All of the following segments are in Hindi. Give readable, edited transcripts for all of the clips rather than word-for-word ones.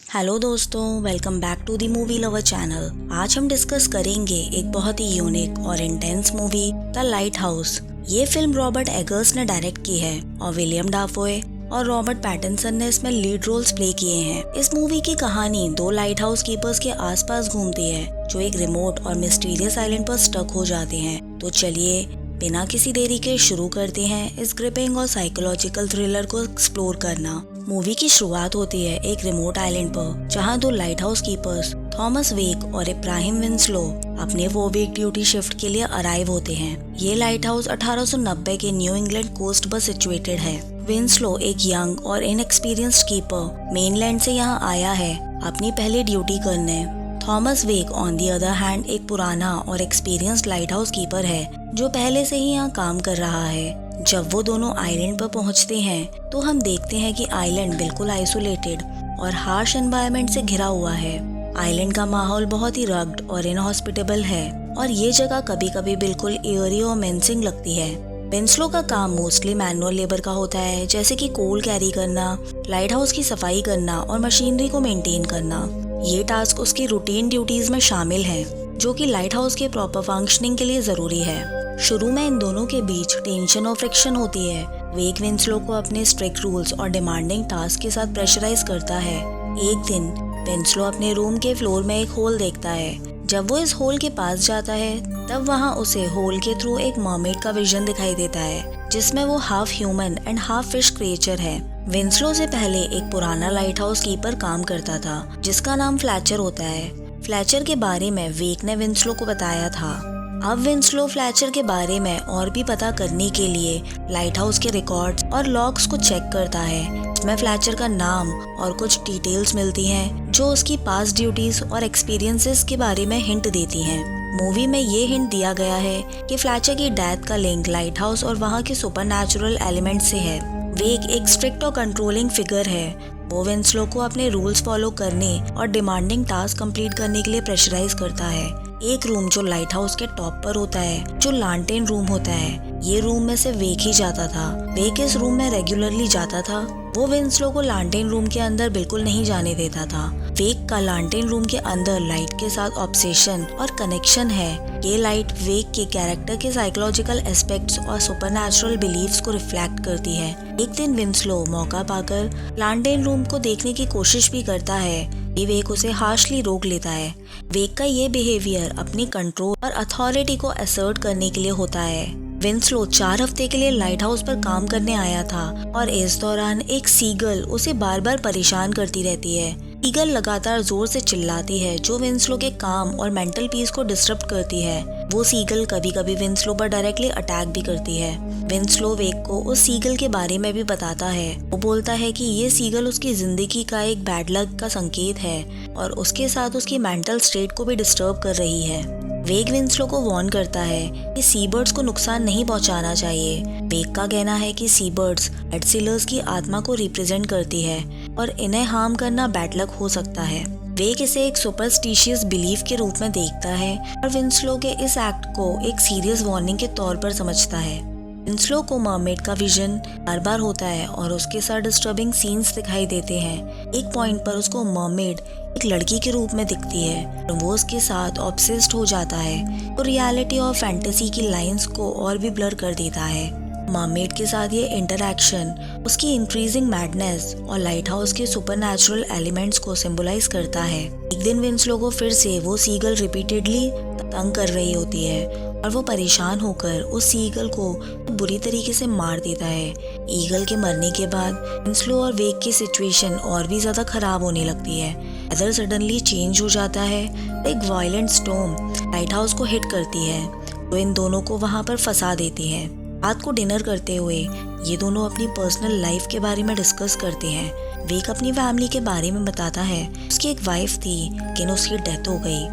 हेलो दोस्तों, welcome back to the movie lover channel. आज हम डिस्कस करेंगे एक बहुत ही यूनिक और intense movie the lighthouse. ये फिल्म रॉबर्ट एगर्स ने डायरेक्ट की है और विलियम डाफोए और रॉबर्ट पैटिंसन ने इसमें लीड रोल्स प्ले किए हैं। इस मूवी की कहानी दो लाइट हाउस कीपर्स के आसपास घूमती है जो एक रिमोट और मिस्टीरियस आइलैंड पर स्टक हो जाते हैं। तो चलिए बिना किसी देरी के शुरू करते हैं इस ग्रिपिंग और साइकोलॉजिकल थ्रिलर को एक्सप्लोर करना। मूवी की शुरुआत होती है एक रिमोट आइलैंड पर जहां दो लाइट हाउस कीपर्स थॉमस वेक और इब्राहिम विंसलो अपने वीक ड्यूटी शिफ्ट के लिए अराइव होते हैं। ये लाइट हाउस 1890 के न्यू इंग्लैंड कोस्ट पर सिचुएटेड है। विंसलो एक यंग और इनएक्सपीरियंस्ड कीपर मेनलैंड से यहाँ आया है अपनी पहली ड्यूटी करने। Thomas wake on the other hand एक पुराना और एक्सपीरियंस्ड लाइट हाउस कीपर है जो पहले से ही यहाँ काम कर रहा है। जब वो दोनों आइलैंड पर पहुँचते हैं तो हम देखते हैं कि आइलैंड बिल्कुल आइसोलेटेड और हार्श एनवायरनमेंट से घिरा हुआ है। आइलैंड का माहौल बहुत ही रग्ड और इनहॉस्पिटेबल है और ये जगह कभी कभी बिल्कुल एयरी और मेंसिंग लगती है। विंसलो का काम मोस्टली मैनुअल लेबर का होता है, जैसे कि कोल कैरी करना, लाइट हाउस की सफाई करना और मशीनरी को मेंटेन करना। ये टास्क उसकी रूटीन ड्यूटीज में शामिल है जो कि लाइट हाउस के प्रॉपर फंक्शनिंग के लिए जरूरी है। शुरू में इन दोनों के बीच टेंशन और फ्रिक्शन होती है। वेक विंसलो को अपने स्ट्रिक्ट रूल्स और डिमांडिंग टास्क के साथ प्रेशराइज करता है। एक दिन विंसलो अपने रूम के फ्लोर में एक होल देखता है। जब वो इस होल के पास जाता है तब वहाँ उसे होल के थ्रू एक मरमेड का विजन दिखाई देता है जिसमें वो half human and half fish creature है। विंसलो से पहले एक पुराना लाइट हाउस कीपर काम करता था जिसका नाम फ्लैचर होता है। फ्लैचर के बारे में वेक ने विंसलो को बताया था। अब विंसलो फ्लैचर के बारे में और भी पता करने के लिए लाइट हाउस के रिकॉर्ड्स और लॉग्स को चेक करता है। इसमें फ्लैचर का नाम और कुछ डिटेल्स मिलती हैं जो उसकी पास्ट ड्यूटीज और एक्सपीरियंसेस के बारे में हिंट देती हैं। मूवी में ये हिंट दिया गया है कि फ्लैचर की डेथ का लिंक लाइट हाउस और वहाँ के सुपरनैचुरल एलिमेंट से है। वेक एक स्ट्रिक्ट और कंट्रोलिंग फिगर है। वो विंसलो को अपने रूल्स फॉलो करने और डिमांडिंग टास्क कंप्लीट करने के लिए प्रेशराइज करता है। एक रूम जो लाइट हाउस के टॉप पर होता है जो लांटेन रूम होता है, ये रूम में से वेक ही जाता था। वेक इस रूम में रेगुलरली जाता था। वो विंसलो को लांटेन रूम के अंदर बिल्कुल नहीं जाने देता था। वेक का लांटेन रूम के अंदर लाइट के साथ ऑब्सेशन और कनेक्शन है। ये लाइट वेक के कैरेक्टर के साइकोलॉजिकल एस्पेक्ट्स और सुपरनैचुरल बिलीव्स को रिफ्लेक्ट करती है। एक दिन विंसलो मौका पाकर लांटेन रूम को देखने की कोशिश भी करता है। वेक उसे हार्शली रोक लेता है। वेक का ये बिहेवियर अपनी कंट्रोल और अथॉरिटी को असर्ट करने के लिए होता है। विंसलो 4 हफ्ते के लिए लाइट हाउस पर काम करने आया था और इस दौरान एक सीगल उसे बार बार परेशान करती रहती है। सीगल लगातार जोर से चिल्लाती है जो विंसलो के काम और मेंटल पीस को डिस्टर्ब करती है। वो सीगल कभी कभी विंसलो पर डायरेक्टली अटैक भी करती है। विंसलो वेक को उस सीगल के बारे में भी बताता है। वो बोलता है कि ये सीगल उसकी जिंदगी का एक बैड लक का संकेत है और उसके साथ उसकी मेंटल स्टेट को भी डिस्टर्ब कर रही है। वेक विंसलो को वार्न करता है कि सीबर्ड्स को नुकसान नहीं पहुंचाना चाहिए। वेक का कहना है कि सीबर्ड्स बैड सीलर्स की आत्मा को रिप्रेजेंट करती है और इन्हें हार्म करना बैड लक हो सकता है। वेक इसे एक सुपरस्टिशियस बिलीफ के रूप में देखता है और विंसलो के इस एक्ट को एक सीरियस वार्निंग के तौर पर समझता है। विंसलो को मरमेड का विजन बार बार होता है और उसके साथ डिस्टर्बिंग सीन्स दिखाई देते हैं। एक पॉइंट पर उसको मरमेड एक लड़की के रूप में दिखती है और वो उसके साथ ऑब्सेस्ड हो जाता है। तो रियलिटी और फैंटेसी की लाइंस को और भी ब्लर कर देता है। मरमेड के साथ ये इंटरैक्शन उसकी इंक्रीजिंग मैडनेस और लाइट हाउस के सुपरनैचुरल एलिमेंट्स को सिंबलाइज करता है। एक दिन विंसलो को फिर से वो सीगल रिपीटेडली तंग कर रही होती है और वो परेशान होकर उस सीगल को बुरी तरीके से मार देता है। ईगल के मरने के बाद विंसलो और वेक की सिचुएशन और भी ज्यादा खराब होने लगती है। वेदर सडनली चेंज हो जाता है। एक वायलेंट स्टॉर्म लाइट हाउस को हिट करती है तो इन दोनों को वहां पर फंसा देती है। रात को डिनर करते हुए ये दोनों अपनी पर्सनल लाइफ के बारे में डिस्कस करते हैं। वेक अपनी फैमिली के बारे में बताता है। उसकी एक वाइफ थी लेकिन उसकी डेथ हो गई।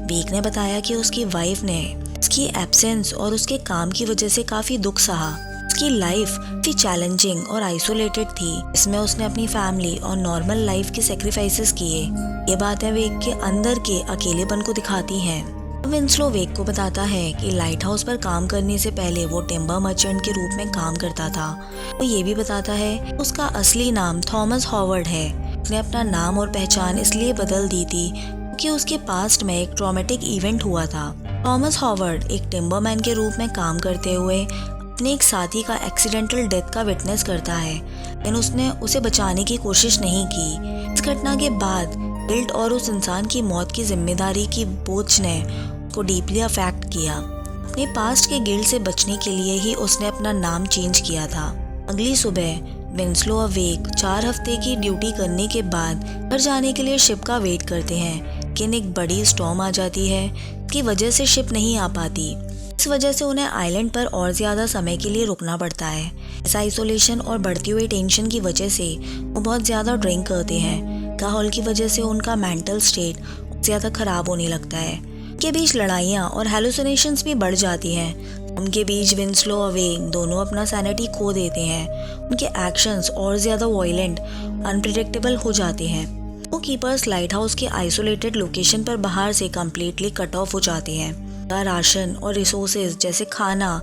वेक ने बताया कि उसकी वाइफ ने उसकी एब्सेंस और उसके काम की वजह से काफी दुख सहा। उसकी लाइफ काफी चैलेंजिंग और आइसोलेटेड थी। इसमें उसने अपनी फैमिली और नॉर्मल लाइफ के सेक्रीफाइसेस किए। ये बातें वेक के अंदर के अकेलेपन को दिखाती हैं। विंसलो वेक को बताता है कि लाइट हाउस पर काम करने से पहले वो टिम्बर मर्चेंट के रूप में काम करता था। वो ये भी बताता है उसका असली नाम थॉमस हॉवर्ड है। उसने अपना नाम और पहचान इसलिए बदल दी थी क्योंकि उसके पास्ट में एक ट्रॉमेटिक इवेंट हुआ था। थॉमस हॉवर्ड एक टिम्बरमैन के रूप में काम करते हुए अपने एक साथी का एक्सीडेंटल डेथ का विटनेस करता है, लेकिन उसने उसे बचाने की कोशिश नहीं की। इस घटना के बाद गिल्ट और उस इंसान की मौत की जिम्मेदारी की बोझ ने उसको डीपली अफेक्ट किया। अपने पास्ट के गिल्ट से बचने के लिए ही उसने अपना नाम चेंज किया था। अगली सुबह विंस्लो अवेक 4 हफ्ते की ड्यूटी करने के बाद घर जाने के लिए शिप का वेट करते हैं, लेकिन एक बड़ी स्टॉर्म आ जाती है की वजह से शिप नहीं आ पाती। इस वजह से उन्हें आइलैंड पर और ज़्यादा समय के लिए रुकना पड़ता है। इस आइसोलेशन और बढ़ती हुई टेंशन की वजह से वो बहुत ज़्यादा ड्रिंक करते हैं। अल्कोहल की वजह से उनका मेंटल स्टेट ज़्यादा ख़राब होने लगता है। उनके बीच लड़ाइयाँ और हेलुसिनेशंस भी बढ़ जाती हैं। उनके बीच विंस्लो अवेक दोनों अपना सैनिटी खो देते हैं। उनके एक्शंस और ज़्यादा वायलेंट अनप्रिडिक्टेबल हो जाते हैं। वो कीपर्स लाइट हाउस के आइसोलेटेड लोकेशन पर बाहर से कम्प्लीटली कट ऑफ हो जाते हैं। राशन और रिसोर्सेज जैसे खाना,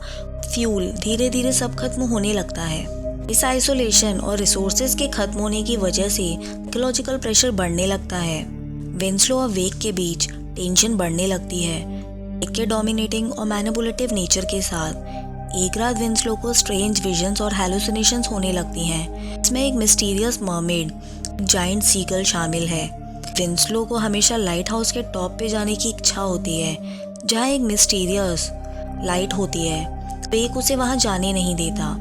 फ्यूल धीरे धीरे सब खत्म होने लगता है। इस आइसोलेशन और रिसोर्सेज के खत्म होने की वजह से साइकोलॉजिकल प्रेशर बढ़ने लगता है। विंस्लो और वेक के बीच टेंशन बढ़ने लगती है। वेक के डोमिनेटिंग और मैनिपुलेटिव नेचर के साथ एक रात विंस्लो को स्ट्रेंज विजन्स और हेलुसिनेशंस होने लगती हैं। इसमें एक मिस्टीरियस मर्मेड, जायंट सीगल शामिल है। विंस्लो को हमेशा लाइट हाउस के टॉप पे जाने की इच्छा होती है, जहाँ एक मिस्टीरियस लाइट होती है। वेक उसे वहाँ जाने नहीं देता।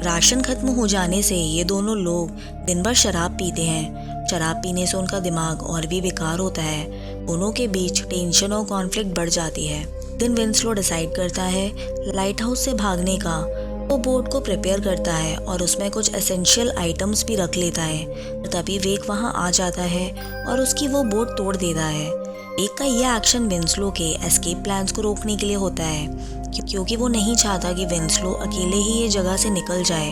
राशन खत्म हो जाने से ये दोनों लोग दिन भर शराब पीते हैं। शराब पीने से उनका दिमाग और भी बेकार होता है। दोनों के बीच टेंशन और कॉन्फ्लिक्ट बढ़ जाती है। दिन विंस्लो डिसाइड करता है लाइट हाउस से भागने का। वो बोट को प्रिपेयर करता है और उसमें कुछ एसेंशियल आइटम्स भी रख लेता है। तभी वेक वहाँ आ जाता है और उसकी वो बोट तोड़ देता है। वेक का यह एक्शन विंस्लो के एस्केप प्लान्स को रोकने के लिए होता है, क्योंकि वो नहीं चाहता कि विंस्लो अकेले ही ये जगह से निकल जाए।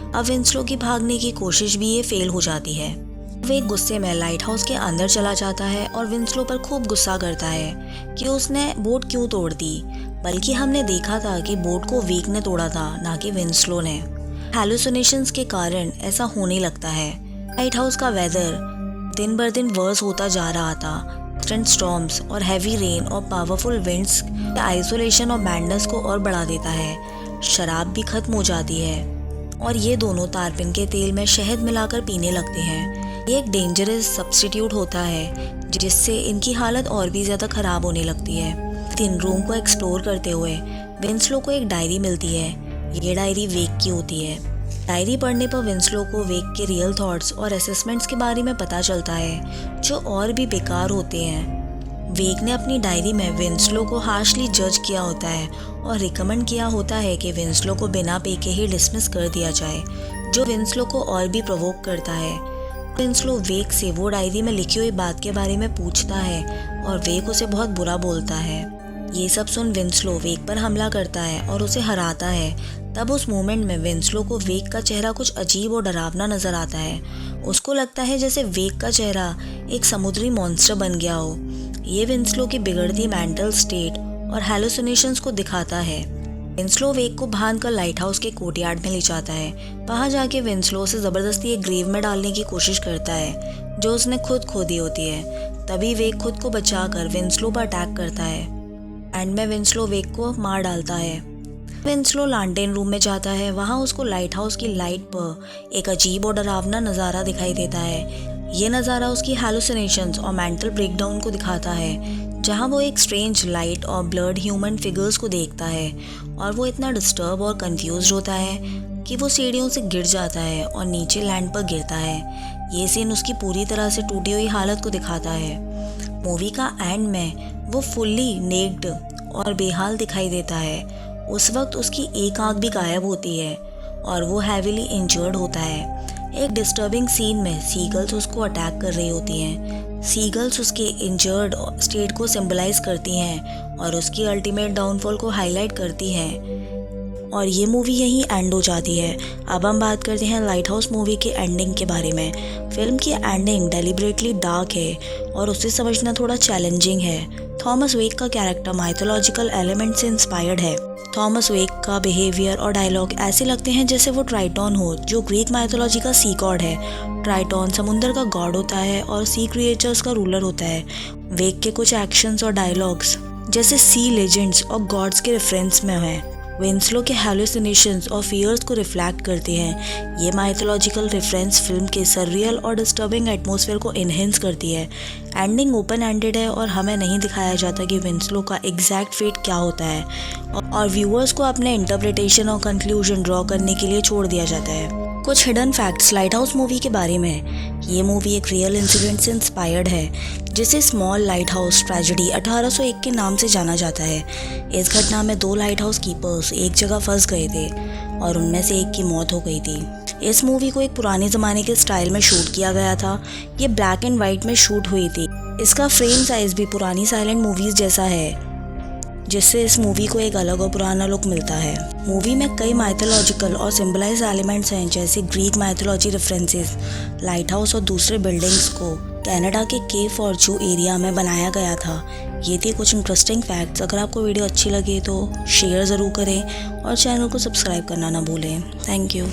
अब विंस्लो की भागने की कोशिश भी ये फेल हो जाती है। वेक गुस्से में लाइट हाउस के अंदर चला जाता है और विंस्लो पर खूब गुस्सा करता है कि उसने बोट क्यों तोड़ दी, बल्कि हमने देखा था कि बोट को वेक ने तोड़ा था, ना कि विंस्लो ने। हेलुसिनेशंस के कारण ऐसा होने लगता है। लाइट हाउस का वेदर दिन बर दिन वर्स होता जा रहा था। स्टॉर्म्स और हैवी रेन और पावरफुल विंड्स आइसोलेशन और मैडनेस को और बढ़ा देता है। शराब भी खत्म हो जाती है और ये दोनों तारपिन के तेल में शहद मिलाकर पीने लगते हैं। ये एक डेंजरस सब्स्टिट्यूट होता है जिससे इनकी हालत और भी ज़्यादा ख़राब होने लगती है। दिन रूम को एक्सप्लोर करते हुए विंस्लो को एक डायरी मिलती है। ये डायरी वेक की होती है। डायरी पढ़ने पर विंस्लो को वेक के रियल थॉट्स और असेसमेंट्स के बारे में पता चलता है, जो और भी बेकार होते हैं। वेक ने अपनी डायरी में विंस्लो को हार्शली जज किया होता है और रिकमेंड किया होता है कि विंस्लो को बिना पे के ही डिसमिस कर दिया जाए, जो विंस्लो को और भी प्रोवोक करता है। विंस्लो वेक से वो डायरी में लिखी हुई बात के बारे में पूछता है और वेक उसे बहुत बुरा बोलता है। ये सब सुन विंस्लो वेक पर हमला करता है और उसे हराता है। तब उस मोमेंट में विंस्लो को वेक का चेहरा कुछ अजीब और डरावना नजर आता है। उसको लगता है जैसे वेक का चेहरा एक समुद्री मॉन्स्टर बन गया हो। ये विंस्लो की बिगड़ती मेंटल स्टेट और हेलुसिनेशंस को दिखाता है। विंस्लो वेक को बांध कर लाइट हाउस के कोर्टयार्ड में ले जाता है। वहाँ जाके विंस्लो उसे जबरदस्ती एक ग्रेव में डालने की कोशिश करता है, जो उसने खुद खोदी होती है। तभी वेक खुद को बचाकर विंस्लो पर अटैक करता है। एंड में विंस्लो वेक को मार डालता है। विंस्लो लांटेन रूम में जाता है। वहाँ उसको लाइट हाउस की लाइट पर एक अजीब और डरावना नज़ारा दिखाई देता है। ये नज़ारा उसकी हेलुसिनेशंस और मेंटल ब्रेकडाउन को दिखाता है, जहाँ वो एक स्ट्रेंज लाइट और ब्लर्ड ह्यूमन फिगर्स को देखता है और वो इतना डिस्टर्ब और कंफ्यूज होता है कि वो सीढ़ियों से गिर जाता है और नीचे लैंड पर गिरता है। ये सीन उसकी पूरी तरह से टूटी हुई हालत को दिखाता है। मूवी का एंड में वो फुल्ली नेक्ड और बेहाल दिखाई देता है। उस वक्त उसकी एक आंख भी गायब होती है और वो हैवीली इंजर्ड होता है। एक डिस्टर्बिंग सीन में सीगल्स उसको अटैक कर रही होती हैं। सीगल्स उसके इंजर्ड स्टेट को सिंबलाइज करती हैं और उसकी अल्टीमेट डाउनफॉल को हाईलाइट करती हैं। और ये मूवी यहीं एंड हो जाती है। अब हम बात करते हैं लाइट हाउस मूवी के एंडिंग के बारे में। फिल्म की एंडिंग डेलिबरेटली डार्क है और उसे समझना थोड़ा चैलेंजिंग है। थॉमस वेक का कैरेक्टर माइथोलॉजिकल एलिमेंट से इंस्पायर्ड है। थॉमस वेक का बिहेवियर और डायलॉग ऐसे लगते हैं जैसे वो ट्राइटॉन हो, जो ग्रीक माइथोलॉजी का सी गॉड है। ट्राइटॉन समुंदर का गॉड होता है और सी क्रिएचर्स का रूलर होता है। वेक के कुछ एक्शंस और डायलॉग्स जैसे सी लेजेंड्स और गॉड्स के रेफरेंस में है। विंस्लो के हैलुसिनेशंस और फियर्स को रिफ्लेक्ट करते हैं। ये माइथोलॉजिकल रेफरेंस फिल्म के सररियल और डिस्टर्बिंग एटमॉस्फेयर को इन्हेंस करती है। एंडिंग ओपन एंडेड है और हमें नहीं दिखाया जाता कि विंस्लो का एग्जैक्ट फेट क्या होता है, और व्यूअर्स को अपने इंटरप्रिटेशन और कंक्लूजन ड्रॉ करने के लिए छोड़ दिया जाता है। कुछ hidden facts light house movie के बारे में। ये मूवी एक रियल इंसिडेंट से इंस्पायर्ड है, जिसे स्मॉल लाइट हाउस ट्रेजेडी 1801 के नाम से जाना जाता है। इस घटना में 2 लाइट हाउस कीपर्स एक जगह फंस गए थे और उनमें से एक की मौत हो गई थी। इस मूवी को एक पुराने ज़माने के स्टाइल में शूट किया गया था। ये ब्लैक एंड वाइट में शूट हुई थी। इसका फ्रेम साइज भी पुरानी साइलेंट मूवीज़ जैसा है, जिससे इस मूवी को एक अलग और पुराना लुक मिलता है। मूवी में कई माइथोलॉजिकल और सिंबलाइज एलिमेंट्स हैं, जैसे Greek mythology references. Light house और दूसरे बिल्डिंग्स को कनाडा के केप फॉर्च्यू एरिया में बनाया गया था। ये थी कुछ इंटरेस्टिंग फैक्ट्स। अगर आपको वीडियो अच्छी लगे तो शेयर ज़रूर करें और चैनल को सब्सक्राइब करना ना भूलें। Thank you.